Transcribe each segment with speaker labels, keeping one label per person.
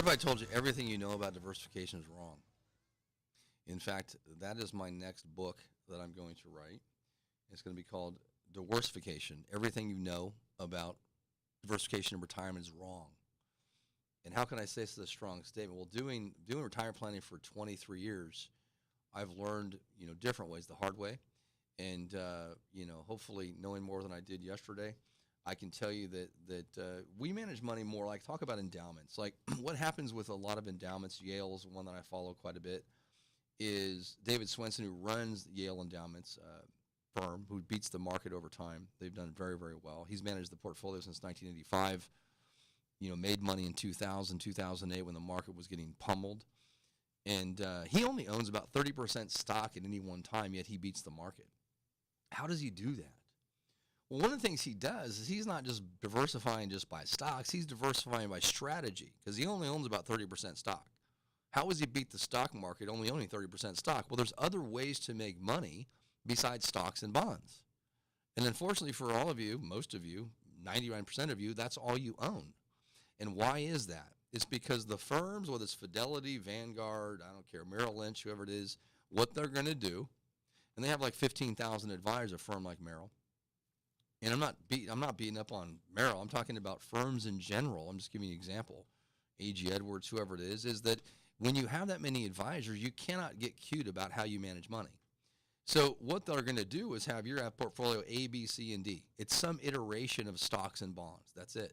Speaker 1: What if I told you everything you know about diversification is wrong? In fact, that is my next book that I'm going to write. It's going to be called Diversification. Everything you know about diversification in retirement is wrong. And how can I say this is a strong statement? Well, doing retirement planning for 23 years, I've learned different ways, the hard way, and hopefully knowing more than I did yesterday. I can tell you that we manage money more like, talk about endowments. Like what happens with a lot of endowments, Yale's one that I follow quite a bit, is David Swenson, who runs Yale Endowments firm, who beats the market over time. They've done very, very well. He's managed the portfolio since 1985, made money in 2000, 2008 when the market was getting pummeled. And he only owns about 30% stock at any one time, yet he beats the market. How does he do that? Well, one of the things he does is he's not just diversifying just by stocks. He's diversifying by strategy because he only owns about 30% stock. How does he beat the stock market only owning 30% stock? Well, there's other ways to make money besides stocks and bonds. And unfortunately for all of you, most of you, 99% of you, that's all you own. And why is that? It's because the firms, whether it's Fidelity, Vanguard, I don't care, Merrill Lynch, whoever it is, what they're going to do, and they have like 15,000 advisors, a firm like Merrill. And I'm not beating up on Merrill. I'm talking about firms in general. I'm just giving you an example. A.G. Edwards, whoever it is that when you have that many advisors, you cannot get cute about how you manage money. So what they're going to do is have your portfolio A, B, C, and D. It's some iteration of stocks and bonds. That's it.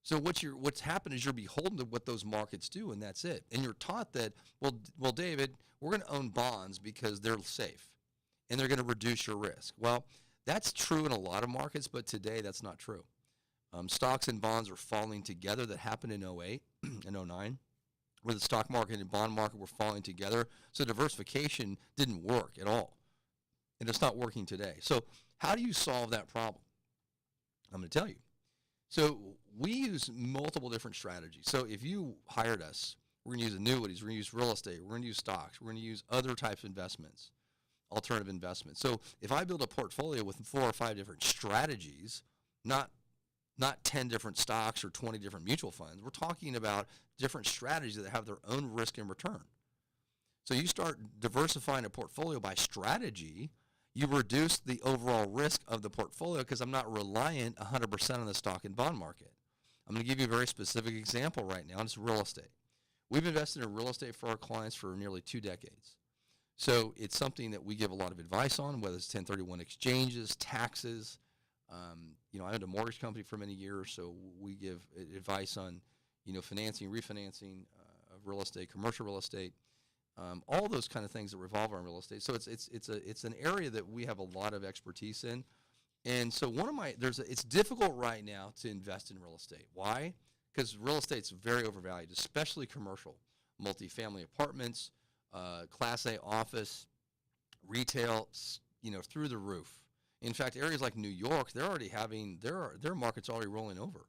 Speaker 1: So what's happened is you're beholden to what those markets do, and that's it. And you're taught that, well, David, we're going to own bonds because they're safe, and they're going to reduce your risk. Well, that's true in a lot of markets, but today that's not true. Stocks and bonds are falling together. That happened in 08 and 09, where the stock market and bond market were falling together. So diversification didn't work at all, and it's not working today. So how do you solve that problem? I'm going to tell you. So we use multiple different strategies. So if you hired us, we're going to use annuities, we're going to use real estate, we're going to use stocks, we're going to use other types of investments, alternative investments. So if I build a portfolio with 4 or 5 different strategies, not 10 different stocks or 20 different mutual funds, we're talking about different strategies that have their own risk and return. So you start diversifying a portfolio by strategy, you reduce the overall risk of the portfolio because I'm not reliant 100% on the stock and bond market. I'm going to give you a very specific example right now. It's real estate. We've invested in real estate for our clients for nearly 2 decades. So it's something that we give a lot of advice on, whether it's 1031 exchanges, taxes. I owned a mortgage company for many years, so we give advice on, financing, refinancing of real estate, commercial real estate. All those kind of things that revolve around real estate. So it's an area that we have a lot of expertise in. And so it's difficult right now to invest in real estate. Why? Because real estate's very overvalued, especially commercial, multifamily apartments, Class A office, retail, through the roof. In fact, areas like New York, they're already having their market's already rolling over.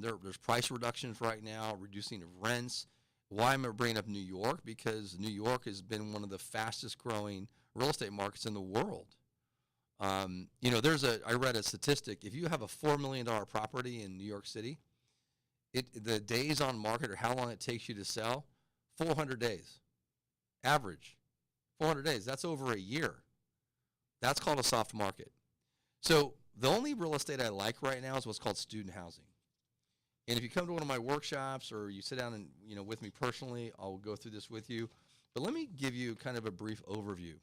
Speaker 1: There's price reductions right now, reducing of rents. Why am I bringing up New York? Because New York has been one of the fastest growing real estate markets in the world. I read a statistic. If you have a $4 million property in New York City, the days on market or how long it takes you to sell, 400 days. Average, 400 days. That's over a year. That's called a soft market. So the only real estate I like right now is what's called student housing. And if you come to one of my workshops or you sit down and, with me personally, I'll go through this with you. But let me give you kind of a brief overview.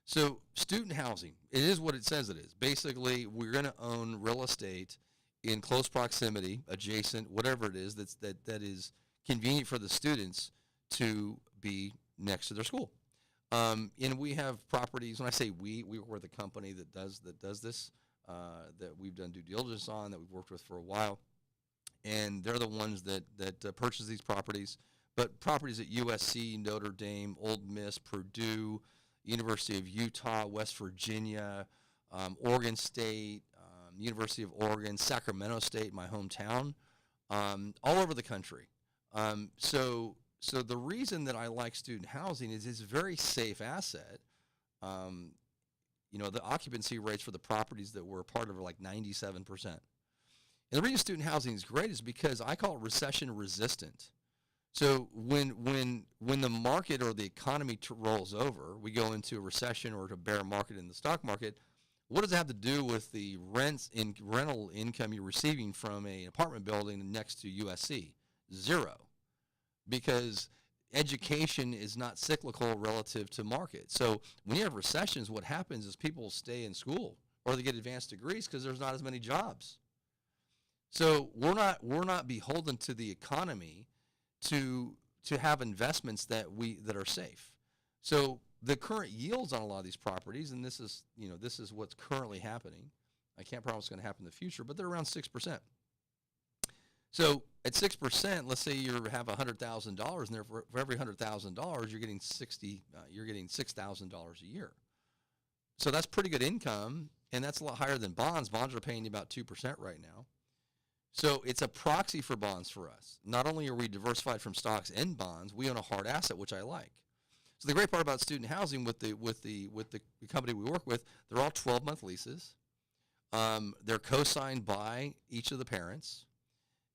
Speaker 1: So student housing, it is what it says it is. Basically, we're going to own real estate in close proximity, adjacent, whatever it is that is convenient for the students to be next to their school. And we have properties. When I say we work with a company that does this, that we've done due diligence on, that we've worked with for a while. And they're the ones that purchase these properties. But properties at USC, Notre Dame, Ole Miss, Purdue, University of Utah, West Virginia, Oregon State, University of Oregon, Sacramento State, my hometown, all over the country. So the reason that I like student housing is it's a very safe asset. The occupancy rates for the properties that we're a part of are like 97%. And the reason student housing is great is because I call it recession resistant. So when the market or the economy rolls over, we go into a recession or a bear market in the stock market. What does it have to do with the rental income you're receiving from an apartment building next to USC? Zero, because education is not cyclical relative to market. So when you have recessions, what happens is people stay in school or they get advanced degrees because there's not as many jobs. So we're not beholden to the economy to have investments that are safe. So the current yields on a lot of these properties, and this is what's currently happening. I can't promise what's going to happen in the future, but they're around 6%. So at 6%, let's say you have $100,000, and for every $100,000, you're getting $6,000 a year. So that's pretty good income, and that's a lot higher than bonds. Bonds are paying you about 2% right now. So it's a proxy for bonds for us. Not only are we diversified from stocks and bonds, we own a hard asset, which I like. So the great part about student housing with the company we work with, they're all 12-month leases. They're co-signed by each of the parents.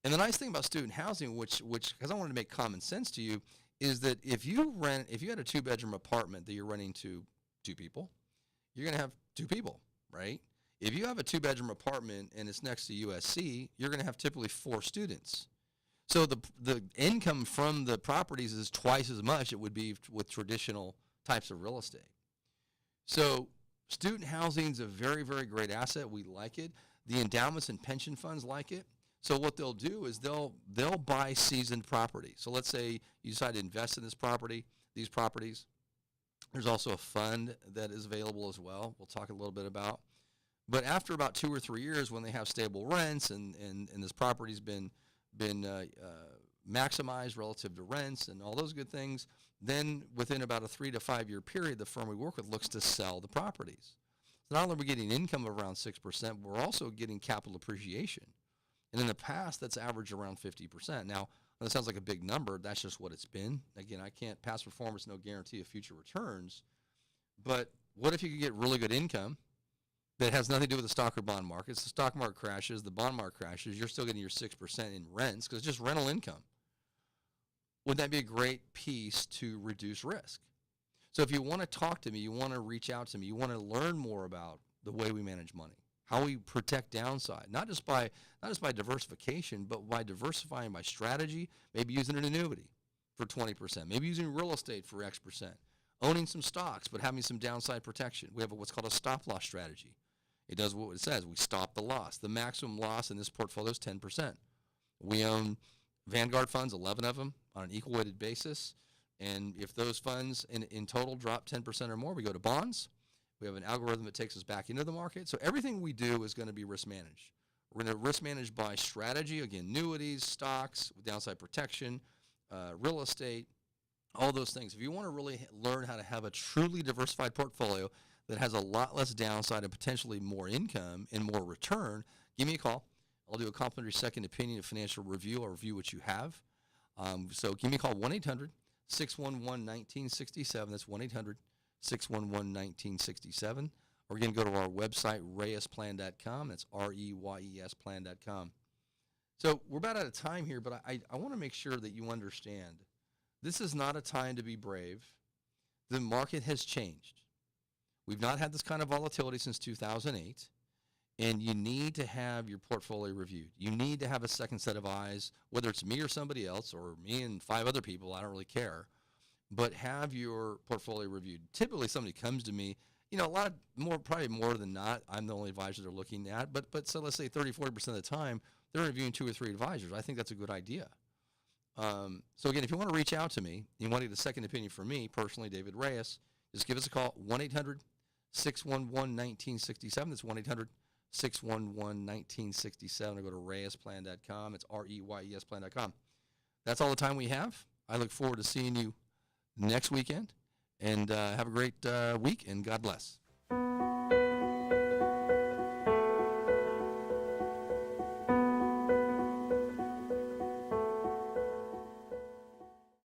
Speaker 1: And the nice thing about student housing, which because I wanted to make common sense to you, is that if you had a 2-bedroom apartment that you're renting to 2 people, you're going to have 2 people, right? If you have a 2-bedroom apartment and it's next to USC, you're going to have typically 4 students. So the income from the properties is twice as much it would be with traditional types of real estate. So student housing is a very, very great asset. We like it. The endowments and pension funds like it. So what they'll do is they'll buy seasoned property. So let's say you decide to invest in these properties. There's also a fund that is available as well. We'll talk a little bit about. But after about 2 or 3 years, when they have stable rents and this property's been maximized relative to rents and all those good things, then within about a 3 to 5 year period, the firm we work with looks to sell the properties. So not only are we getting income of around 6%, we're also getting capital appreciation. And in the past, that's averaged around 50%. Now, that sounds like a big number. That's just what it's been. Again, past performance, no guarantee of future returns. But what if you could get really good income that has nothing to do with the stock or bond markets? The stock market crashes, the bond market crashes, you're still getting your 6% in rents because it's just rental income. Wouldn't that be a great piece to reduce risk? So if you want to talk to me, you want to reach out to me, you want to learn more about the way we manage money, how we protect downside, not just by diversification, but by diversifying by strategy, maybe using an annuity for 20%, maybe using real estate for X%, owning some stocks but having some downside protection. We have what's called a stop loss strategy. It does what it says. We stop the loss. The maximum loss in this portfolio is 10%. We own Vanguard funds, 11 of them, on an equal weighted basis. And if those funds in total drop 10% or more, we go to bonds. We have an algorithm that takes us back into the market. So everything we do is going to be risk managed. We're going to risk manage by strategy, again, annuities, stocks, downside protection, real estate, all those things. If you want to really learn how to have a truly diversified portfolio that has a lot less downside and potentially more income and more return, give me a call. I'll do a complimentary second opinion, a financial review. I'll review what you have. So give me a call, 1-800-611-1967. That's 1-800-611-1967. Or again, go to our website, reyesplan.com. That's REYES plan.com. So we're about out of time here, but I want to make sure that you understand this is not a time to be brave. The market has changed. We've not had this kind of volatility since 2008, and you need to have your portfolio reviewed. You need to have a second set of eyes, whether it's me or somebody else or me and 5 other people, I don't really care, but have your portfolio reviewed. Typically somebody comes to me, probably more than not, I'm the only advisor they're looking at, but so let's say 30-40% of the time, they're reviewing 2 or 3 advisors. I think that's a good idea. So again, if you want to reach out to me, you want to get a second opinion from me, personally, David Reyes, just give us a call, 1-800-611-1967. That's 1-800-611-1967. Or go to reyesplan.com. It's REYES plan.com. That's all the time we have. I look forward to seeing you next weekend. And have a great week, and God bless.